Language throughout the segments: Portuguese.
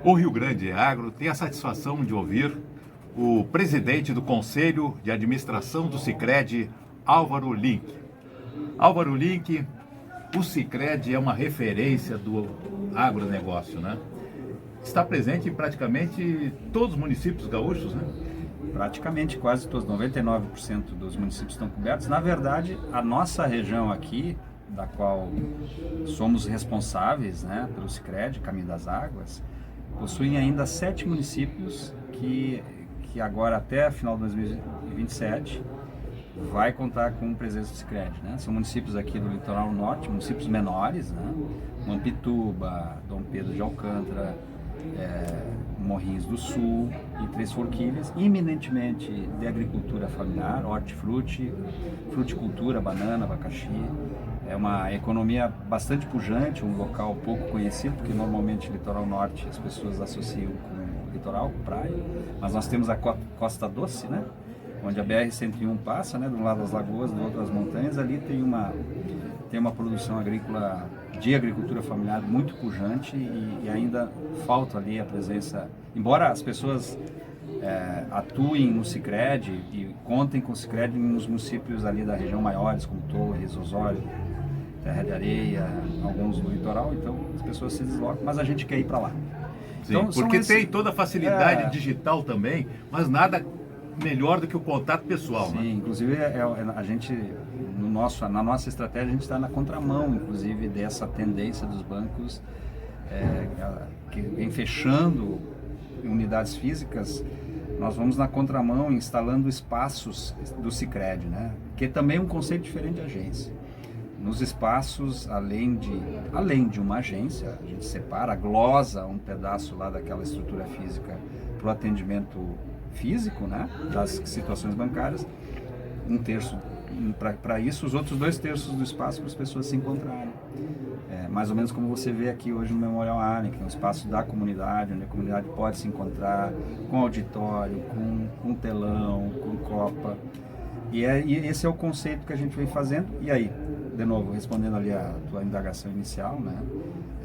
O Rio Grande Agro tem a satisfação de ouvir o presidente do Conselho de Administração do Sicredi, Álvaro Link. Álvaro Link, o Sicredi é uma referência do agronegócio, né? Está presente em praticamente todos os municípios gaúchos, né? Praticamente quase todos, 99% dos municípios estão cobertos. Na verdade, a nossa região aqui, da qual somos responsáveis, né, pelo Sicredi, Caminho das Águas, possuem ainda 7 municípios que agora até final de 2027 vai contar com presença do Sicredi, né? São municípios aqui do litoral norte, municípios menores, né? Mampituba, Dom Pedro de Alcântara, Morrinhos do Sul e Três Forquilhas, eminentemente de agricultura familiar, hortifruti, fruticultura, banana, abacaxi. É uma economia bastante pujante, um local pouco conhecido, porque normalmente litoral norte as pessoas associam com litoral, com praia, mas nós temos a Costa Doce, né? Onde a BR-101 passa, né? De um lado as lagoas, do outro as montanhas. Ali tem uma produção agrícola de agricultura familiar muito pujante e ainda falta ali a presença, embora as pessoas atuem no Sicredi e contem com o Sicredi nos municípios ali da região maiores, como Torres, Osório, Terra de Areia, alguns do litoral, então as pessoas se deslocam, mas a gente quer ir para lá. Sim, então, porque tem toda a facilidade digital também, mas nada melhor do que o contato pessoal. Sim, né? Inclusive a gente, na nossa estratégia, a gente está na contramão, inclusive, dessa tendência dos bancos que vem fechando unidades físicas. Nós vamos na contramão instalando espaços do Sicredi, né? Que também é um conceito diferente de agência. Nos espaços, além de uma agência, a gente separa, glosa um pedaço lá daquela estrutura física para o atendimento físico, né, das situações bancárias, 1/3 para isso, os outros 2/3 do espaço para as pessoas se encontrarem. Mais ou menos como você vê aqui hoje no Memorial Arning, que é um espaço da comunidade, onde a comunidade pode se encontrar com auditório, com telão, com copa. E esse é o conceito que a gente vem fazendo. E aí, de novo, respondendo ali a tua indagação inicial, né,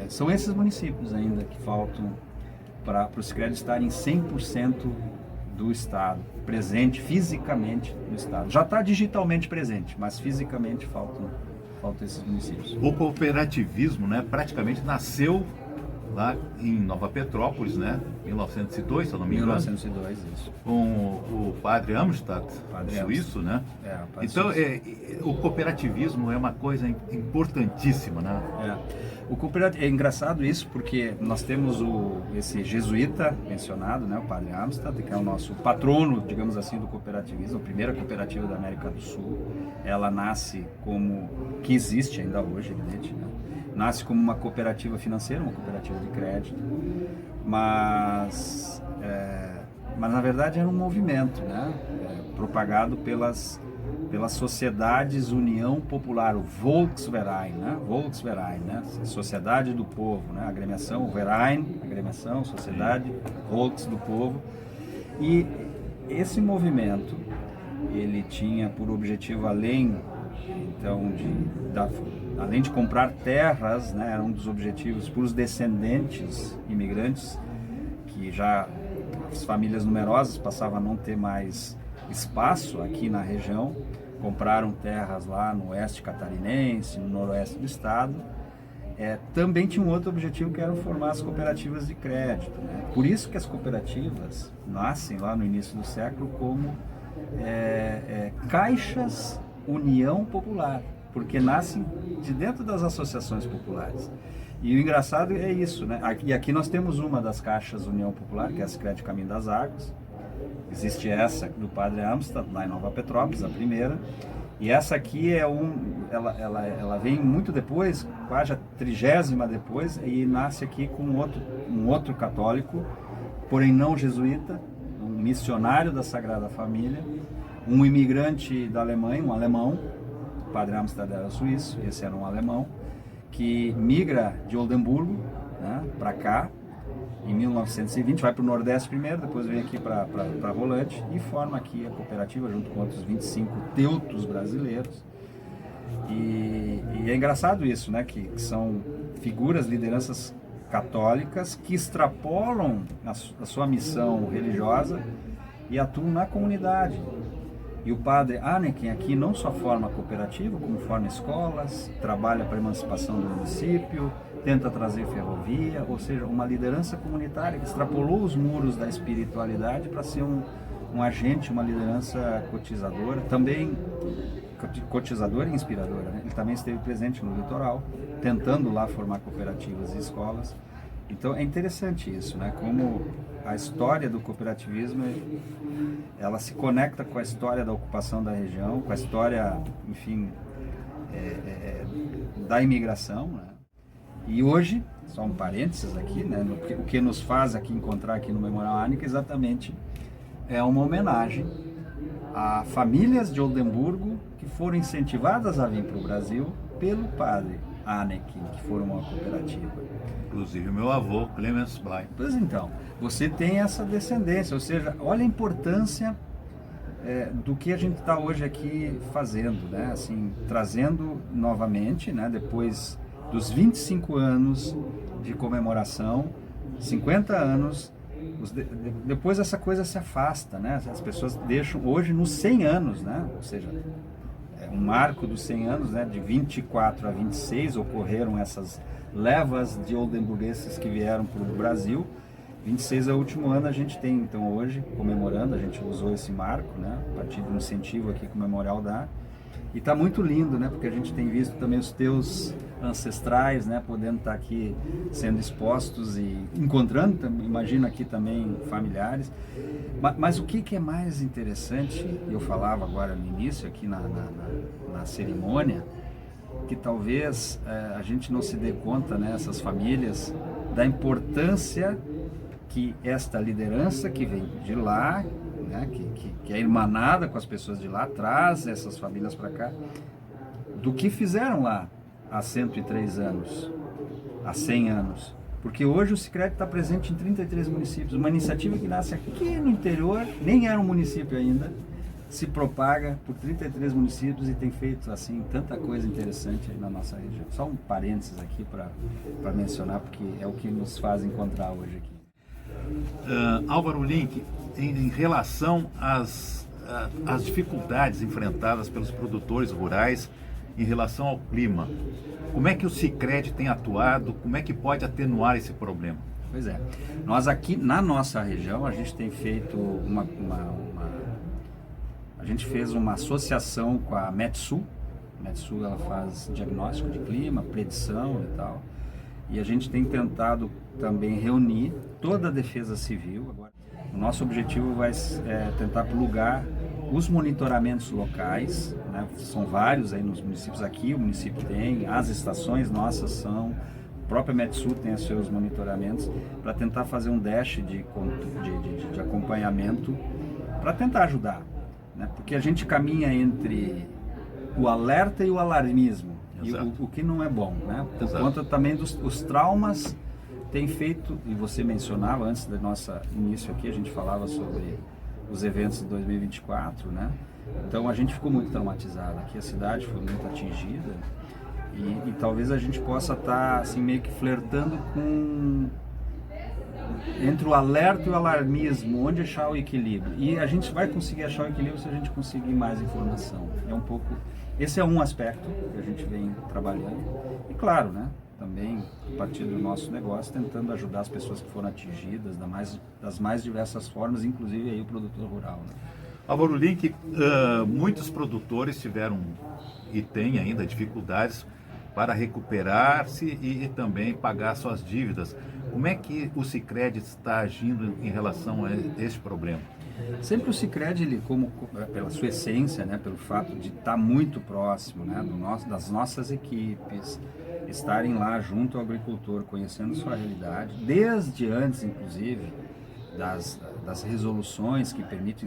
são esses municípios ainda que faltam para o Sicredi estar em 100% do Estado, presente fisicamente no Estado. Já está digitalmente presente, mas fisicamente faltam esses municípios. O cooperativismo, né, praticamente nasceu lá em Nova Petrópolis, né, 1902, se eu não me engano. 1902, isso. Com o padre Amstad, suíço, né? Então, o cooperativismo é uma coisa importantíssima, né? O cooperativo, é engraçado isso, porque nós temos esse jesuíta mencionado, né, o padre Amstad, que é o nosso patrono, digamos assim, do cooperativismo, a primeira cooperativa da América do Sul. Ela nasce que existe ainda hoje, evidente, né? Nasce como uma cooperativa financeira, uma cooperativa de crédito, mas na verdade era um movimento, né? Propagado pelas sociedades União Popular, o Volksverein, né? Volksverein, né? Sociedade do Povo, né? Agremiação, Verein, agremiação, sociedade, Volks do Povo. E esse movimento, ele tinha por objetivo, além de comprar terras, né? Era um dos objetivos para os descendentes imigrantes, que já as famílias numerosas passavam a não ter mais espaço aqui na região, compraram terras lá no oeste catarinense, no noroeste do estado. Também tinha um outro objetivo, que era formar as cooperativas de crédito, né? Por isso que as cooperativas nascem lá no início do século como caixas União Popular, porque nascem de dentro das associações populares. E o engraçado é isso, né? E aqui nós temos uma das caixas União Popular, que é a Sicredi Caminho das Águas. Existe essa do padre Amstad, lá em Nova Petrópolis, a primeira. E essa aqui ela vem muito depois, quase a 30ª depois, e nasce aqui com um outro católico, porém não jesuíta, um missionário da Sagrada Família, um imigrante da Alemanha, um alemão. O padre Amstad era suíço, esse era um alemão, que migra de Oldemburgo, né, para cá, em 1920, vai para o Nordeste primeiro, depois vem aqui para Rolante e forma aqui a cooperativa junto com outros 25 teutos brasileiros. E é engraçado isso, né, que são figuras, lideranças católicas que extrapolam a sua missão religiosa e atuam na comunidade. E o padre Anneken aqui não só forma cooperativa, como forma escolas, trabalha para a emancipação do município, tenta trazer ferrovia, ou seja, uma liderança comunitária que extrapolou os muros da espiritualidade para ser um agente, uma liderança cotizadora, também cotizadora e inspiradora, né? Ele também esteve presente no litoral, tentando lá formar cooperativas e escolas. Então é interessante isso, né? Como a história do cooperativismo, ela se conecta com a história da ocupação da região, com a história, enfim, da imigração, né? E hoje, só um parênteses aqui, né? O que nos faz aqui encontrar aqui no Memorial Anneken exatamente é uma homenagem a famílias de Oldenburgo que foram incentivadas a vir para o Brasil pelo padre Anneken, que formou uma cooperativa. Inclusive meu avô, Clemens Blay. Pois então, você tem essa descendência, ou seja, olha a importância do que a gente está hoje aqui fazendo, né? Assim, trazendo novamente, né? Depois dos 25 anos de comemoração, 50 anos, depois essa coisa se afasta, né? As pessoas deixam, hoje nos 100 anos, né? Ou seja, um marco dos 100 anos, né? De 24 a 26 ocorreram essas levas de oldenburgueses que vieram para o Brasil. 26 é o último ano, a gente tem, então hoje, comemorando, a gente usou esse marco, né? A partir do incentivo aqui que o Memorial dá. E está muito lindo, né? Porque a gente tem visto também os teus ancestrais, né? Podendo estar aqui sendo expostos e encontrando, imagino aqui também familiares. Mas o que é mais interessante, eu falava agora no início, aqui na cerimônia, que talvez a gente não se dê conta, né? Essas famílias, da importância que esta liderança que vem de lá, né, que é irmanada com as pessoas de lá, traz essas famílias para cá, do que fizeram lá há 103 anos, há 100 anos. Porque hoje o Sicredi está presente em 33 municípios, uma iniciativa que nasce aqui no interior, nem era um município ainda, se propaga por 33 municípios e tem feito assim tanta coisa interessante aí na nossa região. Só um parênteses aqui para mencionar, porque é o que nos faz encontrar hoje aqui. Álvaro Link, em relação às dificuldades enfrentadas pelos produtores rurais em relação ao clima, como é que o Sicredi tem atuado, como é que pode atenuar esse problema? Pois é, nós aqui na nossa região, a gente tem feito a gente fez uma associação com a Metsul. A Metsul, ela faz diagnóstico de clima, predição e tal. E a gente tem tentado também reunir toda a defesa civil. Agora, o nosso objetivo vai tentar plugar os monitoramentos locais, né? São vários aí nos municípios aqui, o município tem, as estações nossas são, a própria Metsul tem os seus monitoramentos, para tentar fazer um dash de acompanhamento, para tentar ajudar, né? Porque a gente caminha entre o alerta e o alarmismo. E o que não é bom, né? Por conta também dos traumas tem feito, e você mencionava antes do nosso início aqui, a gente falava sobre os eventos de 2024, né? Então a gente ficou muito traumatizado aqui, a cidade foi muito atingida e talvez a gente possa estar assim meio que flertando com entre o alerta e o alarmismo, onde achar o equilíbrio. E a gente vai conseguir achar o equilíbrio se a gente conseguir mais informação. Esse é um aspecto que a gente vem trabalhando. E claro, né, também a partir do nosso negócio, tentando ajudar as pessoas que foram atingidas das mais diversas formas, inclusive aí o produtor rural, né? Álvaro Link, muitos produtores tiveram e têm ainda dificuldades para recuperar-se e também pagar suas dívidas. Como é que o Sicredi está agindo em relação a esse problema? Sempre o Sicredi, ele, pela sua essência, né, pelo fato de estar muito próximo, né, das nossas equipes, estarem lá junto ao agricultor, conhecendo sua realidade, desde antes, inclusive, das resoluções que permitem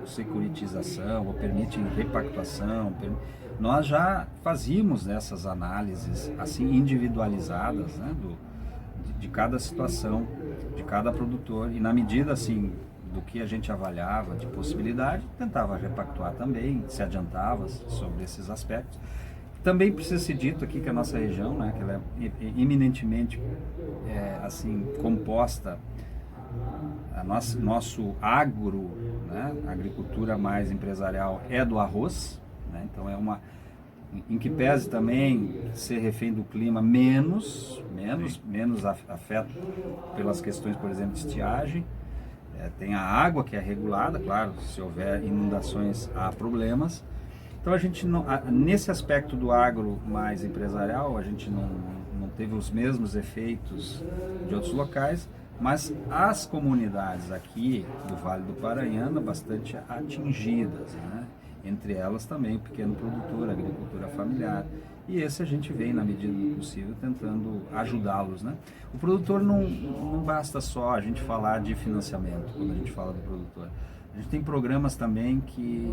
securitização ou permitem repactuação, nós já fazíamos essas análises assim individualizadas, né, de cada situação, de cada produtor, e na medida assim do que a gente avaliava de possibilidade, tentava repactuar também, se adiantava sobre esses aspectos. Também precisa ser dito aqui que a nossa região, né, que ela é eminentemente assim, composta, nosso agro, né, a agricultura mais empresarial é do arroz, né, então é uma, em que pese também ser refém do clima menos afeto pelas questões, por exemplo, de estiagem. Tem a água que é regulada, claro, se houver inundações há problemas. Então a gente não, nesse aspecto do agro mais empresarial, a gente não teve os mesmos efeitos de outros locais, mas as comunidades aqui do Vale do Paranhana bastante atingidas, né? Entre elas também o pequeno produtor, a agricultura familiar. E esse a gente vem, na medida do possível, tentando ajudá-los, né? O produtor não basta só a gente falar de financiamento, quando a gente fala do produtor. A gente tem programas também que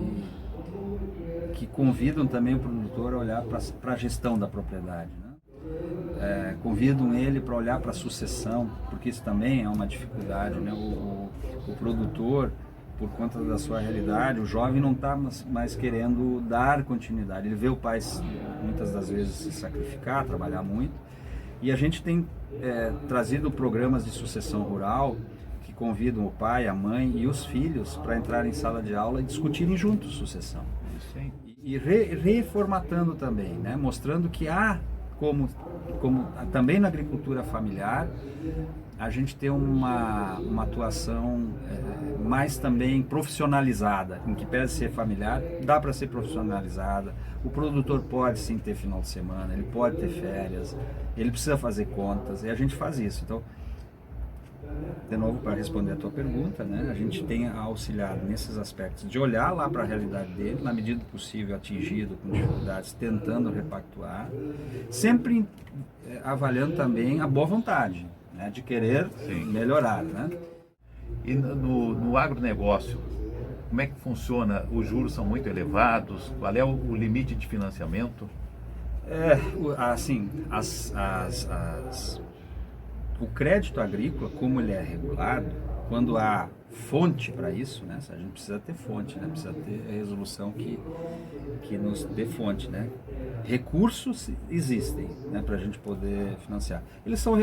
convidam também o produtor a olhar para a gestão da propriedade, né? Convidam ele para olhar para a sucessão, porque isso também é uma dificuldade, né? O produtor, por conta da sua realidade, o jovem não está mais querendo dar continuidade. Ele vê o pai muitas das vezes se sacrificar, trabalhar muito, e a gente tem trazido programas de sucessão rural que convidam o pai, a mãe e os filhos para entrar em sala de aula e discutirem juntos sucessão. Sim. E reformatando também, né? Mostrando que há, como também na agricultura familiar, a gente tem uma atuação mais também profissionalizada, em que pese ser familiar, dá para ser profissionalizada. O produtor pode sim ter final de semana, ele pode ter férias, ele precisa fazer contas, e a gente faz isso. Então, de novo, para responder a tua pergunta, né, a gente tem auxiliado nesses aspectos de olhar lá para a realidade dele, na medida do possível atingido, com dificuldades, tentando repactuar, sempre avaliando também a boa vontade, né, de querer melhorar, né? E no agronegócio, como é que funciona? Os juros são muito elevados? Qual é o limite de financiamento? O crédito agrícola, como ele é regulado, quando há fonte para isso, né? A gente precisa ter fonte, né? Precisa ter a resolução que nos dê fonte, né? Recursos existem, né? Para a gente poder financiar. Eles são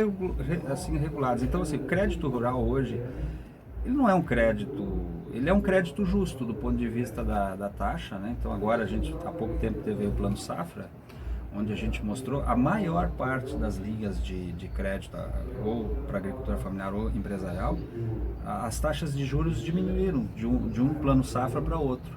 assim, regulados. Então, assim, o crédito rural hoje, ele não é um crédito, ele é um crédito justo do ponto de vista da taxa, né? Então, agora a gente, há pouco tempo, teve o Plano Safra, onde a gente mostrou a maior parte das linhas de crédito, ou para agricultura familiar ou empresarial, as taxas de juros diminuíram de um plano safra para outro,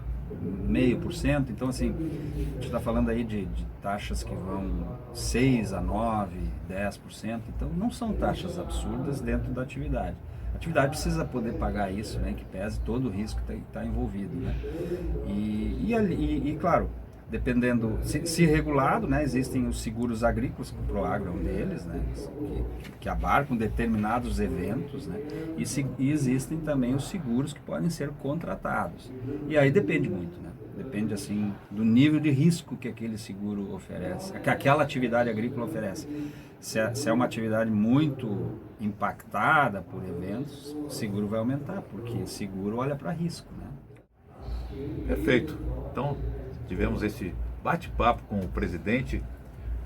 0,5%. Então, assim, a gente está falando aí de taxas que vão 6% a 9%, 10%. Então, não são taxas absurdas dentro da atividade. A atividade precisa poder pagar isso, né, que pese todo o risco que está envolvido, né? E claro, dependendo, se regulado, né, existem os seguros agrícolas, que o Proagro é um deles, né, que abarcam determinados eventos, né, e existem também os seguros que podem ser contratados. E aí depende muito, né, depende assim do nível de risco que aquele seguro oferece, que aquela atividade agrícola oferece. Se é uma atividade muito impactada por eventos, o seguro vai aumentar, porque seguro olha para risco, né. Perfeito. Então, tivemos esse bate-papo com o presidente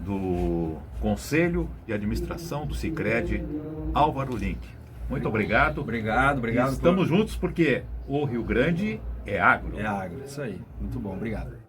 do Conselho de Administração do Sicredi, Álvaro Link. Muito obrigado. Obrigado. Estamos juntos porque o Rio Grande é agro. É agro, isso aí. Muito bom, obrigado.